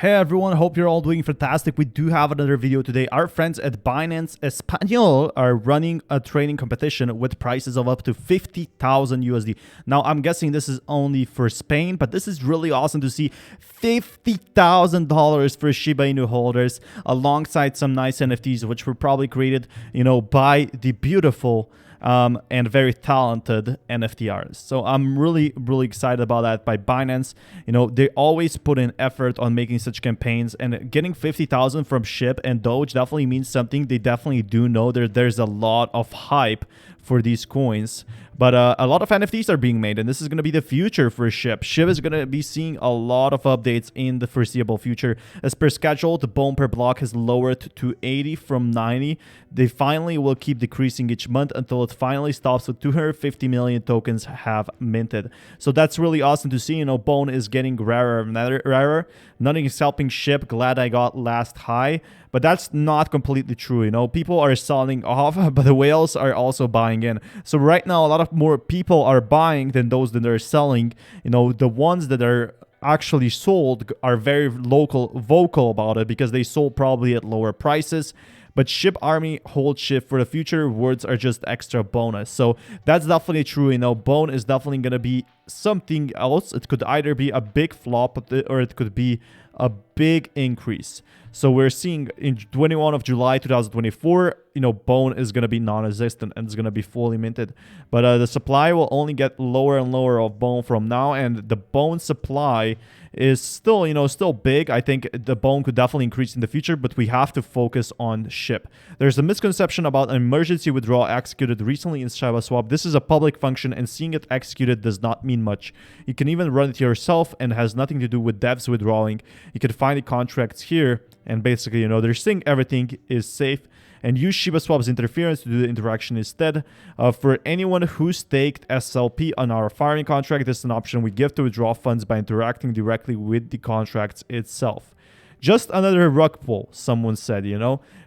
Hey everyone, hope you're all doing fantastic. We do have another video today. Our friends at Binance Espanol are running a trading competition with prices of up to 50,000 USD. Now, I'm guessing this is only for Spain, but this is really awesome to see $50,000 for Shiba Inu holders alongside some nice NFTs, which were probably created, by the beautiful and very talented NFT artists. So I'm really excited about that by Binance. They always put in effort on making such campaigns, and getting 50,000 from SHIB and Doge definitely means something. They definitely do know there's a lot of hype for these coins, but a lot of NFTs are being made, and this is going to be the future for SHIB. SHIB is going to be seeing a lot of updates in the foreseeable future. As per schedule, the BOM per block has lowered to 80 from 90. They finally will keep decreasing each month until it finally stops with 250 million tokens have minted. So that's really awesome to see. BOM is getting rarer and rarer. Nothing is helping SHIB. Glad I got last high, but that's not completely true. People are selling off, but the whales are also buying in. So right now, a lot of more people are buying than those that are selling. The ones that are actually sold are very vocal about it because they sold probably at lower prices. But SHIB Army holds SHIB for the future. Words are just extra bonus. So that's definitely true. BOM is definitely going to be something else. It could either be a big flop or it could be a big increase. So we're seeing in 21 of July 2024, BOM is going to be non-existent and it's going to be fully minted. But the supply will only get lower and lower of BOM from now, and the BOM supply is still big. I think the BOM could definitely increase in the future, but we have to focus on SHIB. There's a misconception about an emergency withdrawal executed recently in SHIBA Swap. This is a public function, and seeing it executed does not mean much. You can even run it yourself and has nothing to do with devs withdrawing. You can find the contracts here, and basically, they're saying everything is safe, and use SHIBA Swap's interference to do the interaction instead. For anyone who staked SLP on our firing contract, this is an option we give to withdraw funds by interacting directly with the contracts itself. Just another rug pull, someone said,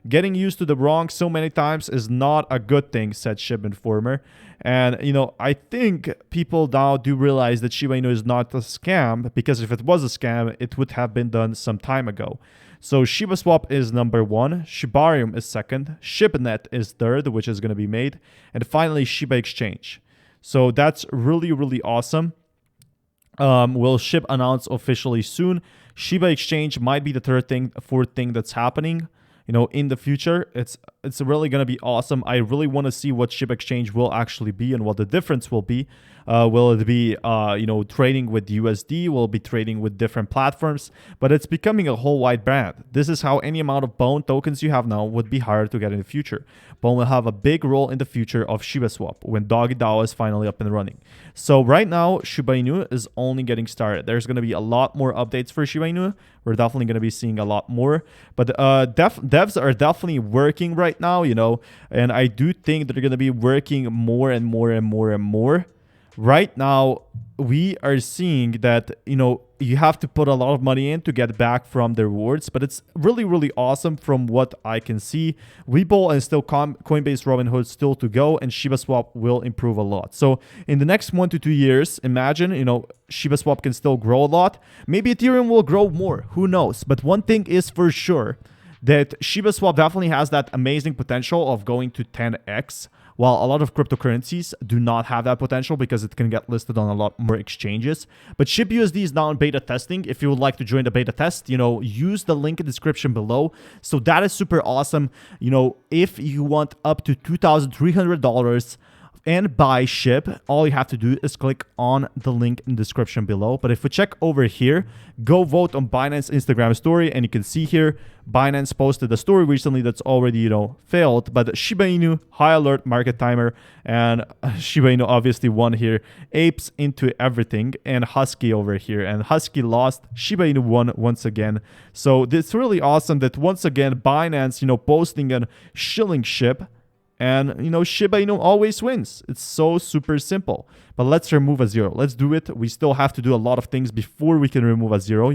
Getting used to the wrong so many times is not a good thing, said SHIB Informer. And, I think people now do realize that Shiba Inu is not a scam, because if it was a scam, it would have been done some time ago. So SHIBA Swap is number 1, Shibarium is second, SHIBNet is third, which is going to be made, and finally Shiba Exchange. So that's really awesome. Will SHIB announce officially soon? Shiba Exchange might be the fourth thing that's happening. In the future, it's really going to be awesome. I really want to see what SHIB Exchange will actually be and what the difference will be. Will it be, trading with USD? Will it be trading with different platforms? But it's becoming a whole wide brand. This is how any amount of BOM tokens you have now would be harder to get in the future. BOM will have a big role in the future of SHIBA Swap when Doggy DAO is finally up and running. So right now, Shiba Inu is only getting started. There's going to be a lot more updates for Shiba Inu. We're definitely going to be seeing a lot more. But devs are definitely working right now, and I do think they're going to be working more and more. Right now, we are seeing that, you have to put a lot of money in to get back from the rewards, but it's really awesome from what I can see. Webull and still Coinbase Robinhood still to go, and Shiba Swap will improve a lot. So in the next 1 to 2 years, imagine, Shiba Swap can still grow a lot. Maybe Ethereum will grow more, who knows? But one thing is for sure, that Shiba Swap definitely has that amazing potential of going to 10x, while a lot of cryptocurrencies do not have that potential because it can get listed on a lot more exchanges. But SHIBUSD is now in beta testing. If you would like to join the beta test, use the link in the description below. So that is super awesome. If you want up to $2,300 and buy SHIB, all you have to do is click on the link in the description below. But if we check over here, go vote on Binance Instagram story, and you can see here, Binance posted a story recently that's already, failed, but Shiba Inu, high alert market timer, and Shiba Inu obviously won here, apes into everything, and Husky over here, and Husky lost, Shiba Inu won once again. So it's really awesome that once again, Binance, posting a shilling SHIB, and, Shiba Inu always wins. It's so super simple. But let's remove a zero. Let's do it. We still have to do a lot of things before we can remove a zero,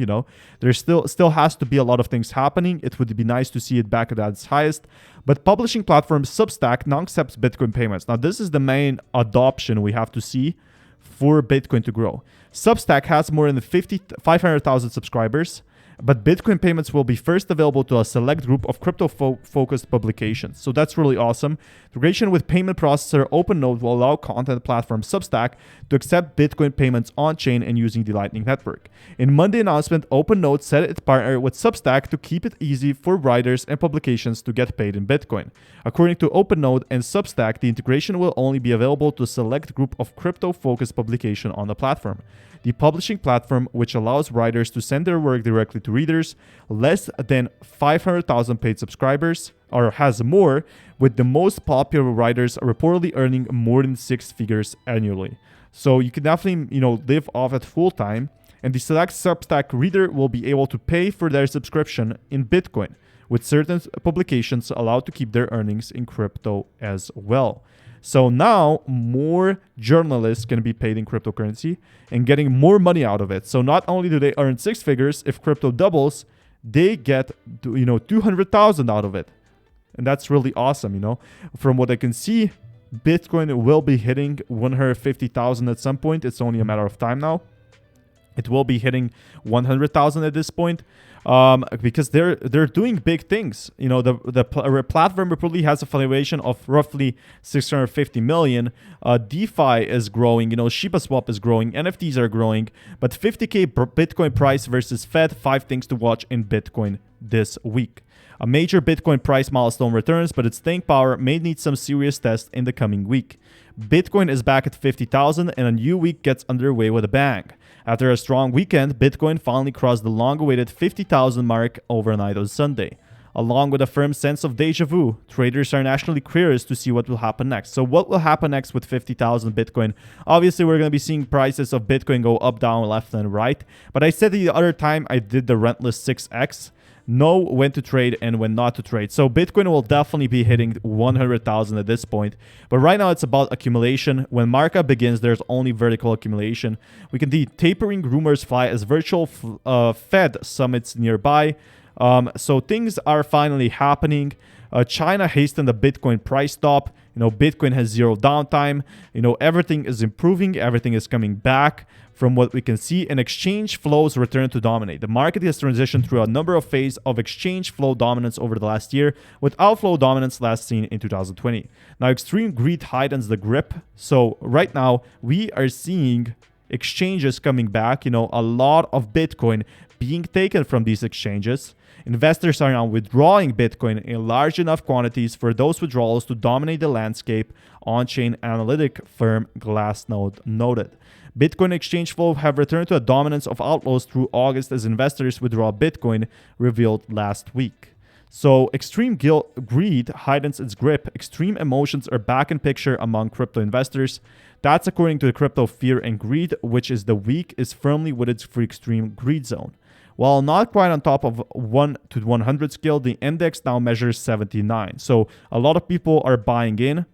There still has to be a lot of things happening. It would be nice to see it back at its highest. But publishing platform Substack now accepts Bitcoin payments. Now, this is the main adoption we have to see for Bitcoin to grow. Substack has more than 500,000 subscribers. but Bitcoin payments will be first available to a select group of crypto-focused publications. So that's really awesome. Integration with payment processor OpenNode will allow content platform Substack to accept Bitcoin payments on-chain and using the Lightning Network. In Monday announcement, OpenNode said it partnered with Substack to keep it easy for writers and publications to get paid in Bitcoin. According to OpenNode and Substack, the integration will only be available to a select group of crypto-focused publications on the platform. The publishing platform, which allows writers to send their work directly to readers, less than 500,000 paid subscribers, or has more, with the most popular writers reportedly earning more than 6 figures annually. So you can definitely, live off it full time, and the select Substack reader will be able to pay for their subscription in Bitcoin, with certain publications allowed to keep their earnings in crypto as well. So now more journalists can be paid in cryptocurrency and getting more money out of it. So not only do they earn 6 figures, if crypto doubles, they get 200,000 out of it. And that's really awesome, From what I can see, Bitcoin will be hitting 150,000 at some point. It's only a matter of time now. It will be hitting 100,000 at this point, because they're doing big things. The platform reportedly has a valuation of roughly 650 million. DeFi is growing. SHIBA swap is growing. NFTs are growing. But 50K Bitcoin price versus Fed. 5 things to watch in Bitcoin this week. A major Bitcoin price milestone returns, but its staying power may need some serious tests in the coming week. Bitcoin is back at 50,000 and a new week gets underway with a bang. After a strong weekend, Bitcoin finally crossed the long-awaited 50,000 mark overnight on Sunday. Along with a firm sense of deja vu, traders are naturally curious to see what will happen next. So what will happen next with 50,000 Bitcoin? Obviously, we're going to be seeing prices of Bitcoin go up, down, left, and right. But I said the other time I did the rentless 6x. Know when to trade and when not to trade. So Bitcoin will definitely be hitting 100,000 at this point. But right now it's about accumulation. When markup begins, there's only vertical accumulation. We can see tapering rumors fly as virtual Fed summits nearby. So things are finally happening. China hastened the Bitcoin price stop. Bitcoin has zero downtime. Everything is improving. Everything is coming back. From what we can see, and exchange flows return to dominate. The market has transitioned through a number of phases of exchange flow dominance over the last year, with outflow dominance last seen in 2020. Now, extreme greed heightens the grip. So right now, we are seeing exchanges coming back. A lot of Bitcoin being taken from these exchanges. Investors are now withdrawing Bitcoin in large enough quantities for those withdrawals to dominate the landscape, on-chain analytic firm Glassnode noted. Bitcoin exchange flow have returned to a dominance of outflows through August as investors withdraw Bitcoin, revealed last week. So extreme greed heightens its grip. Extreme emotions are back in picture among crypto investors. That's according to the Crypto Fear and Greed, which is the week is firmly with its extreme greed zone. While not quite on top of 1 to 100 scale, the index now measures 79. So a lot of people are buying in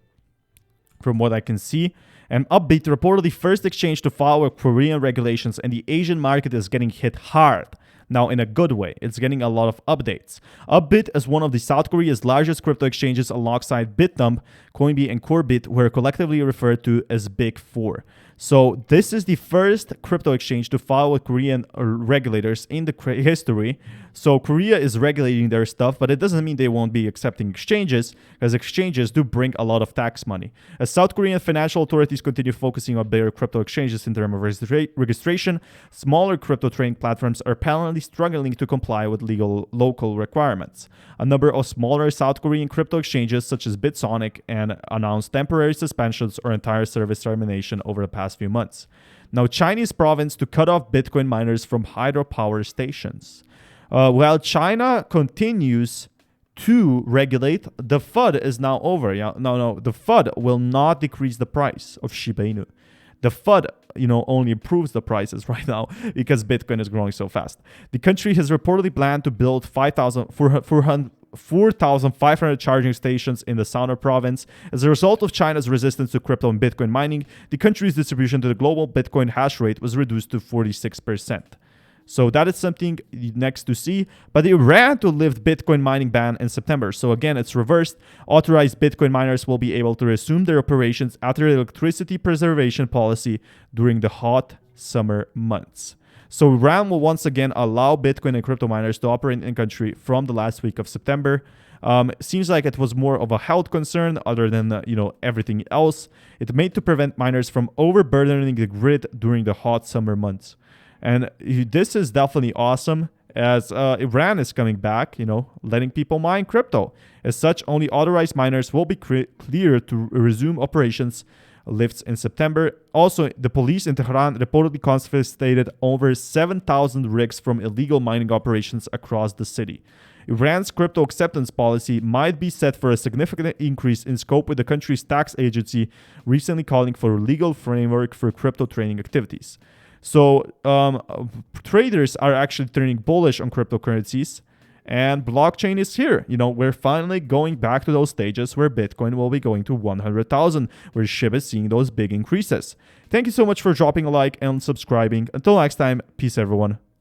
from what I can see. And Upbeat reportedly first exchange to follow Korean regulations, and the Asian market is getting hit hard. Now, in a good way, it's getting a lot of updates. Upbit is one of the South Korea's largest crypto exchanges alongside BitDump, Coinbase, and Corebit, were collectively referred to as Big Four. So this is the first crypto exchange to follow Korean regulators in the history. So Korea is regulating their stuff, but it doesn't mean they won't be accepting exchanges, because exchanges do bring a lot of tax money. As South Korean financial authorities continue focusing on bigger crypto exchanges in terms of registration, smaller crypto trading platforms are apparently struggling to comply with legal local requirements. A number of smaller South Korean crypto exchanges, such as Bitsonic, announced temporary suspensions or entire service termination over the past few months. Now, Chinese province to cut off Bitcoin miners from hydropower stations. While China continues to regulate, the FUD is now over. The FUD will not decrease the price of Shiba Inu. The FUD, only improves the prices right now because Bitcoin is growing so fast. The country has reportedly planned to build 4,500 charging stations in the Southern province. As a result of China's resistance to crypto and Bitcoin mining, the country's distribution to the global Bitcoin hash rate was reduced to 46%. So that is something next to see. But Iran to lift Bitcoin mining ban in September. So again, it's reversed. Authorized Bitcoin miners will be able to resume their operations after the electricity preservation policy during the hot summer months. So Iran will once again allow Bitcoin and crypto miners to operate in country from the last week of September. It seems like it was more of a health concern other than everything else. It made to prevent miners from overburdening the grid during the hot summer months. And this is definitely awesome, as Iran is coming back, letting people mine crypto. As such, only authorized miners will be cleared to resume operations lifts in September. Also, the police in Tehran reportedly confiscated over 7,000 rigs from illegal mining operations across the city. Iran's crypto acceptance policy might be set for a significant increase in scope, with the country's tax agency recently calling for a legal framework for crypto trading activities. So traders are actually turning bullish on cryptocurrencies, and blockchain is here. We're finally going back to those stages where Bitcoin will be going to 100,000, where SHIB is seeing those big increases. Thank you so much for dropping a like and subscribing. Until next time, peace everyone.